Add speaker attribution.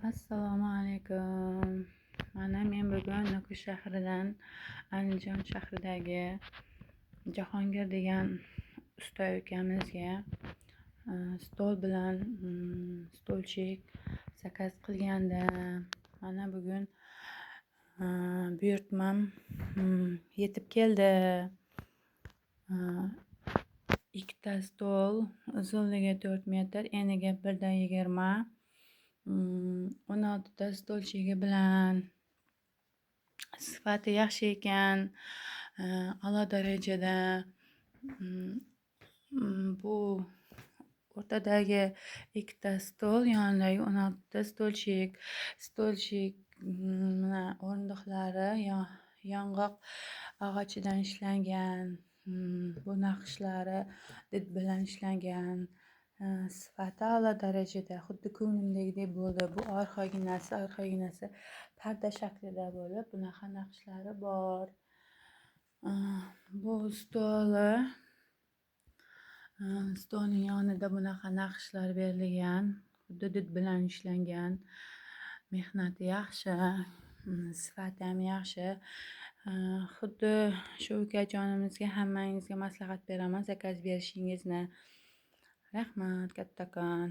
Speaker 1: Assalomu alaykum. Men bugun Nukus shahridan Andijon shahridagi Jahongir degan usta ukamizga stol bilan stolchik zakaz qilgandim. Bugun buyurtmam yetib keldi. Ikkita stol, uzunligi 4 metr, eniga 1.20, 16 ta stolchigi bilan sifati yaxshi ekan, a'lo darajada. Bu o'rtadagi ikkita stol, yonidagi 16 ta stolchik o'rindiqlari yong'oq og'achidan ishlangan. Bu naqshlari did bilan ishlangan. Sifati a'lo darajada, xuddi ko'nglimdagidek bo'ldi. Bu orqaginasi parda shaklida bo'lib, bunaqa naqshlari bor. Bu stolning yonida bunaqa naqshlar berilgan, xuddi did bilan ishlangan. Mehnati yaxshi, sifati ham yaxshi. Xuddi shu ukajonimizga hammangizga maslahat beraman zakaz berishingizni. Rahmat kattakon.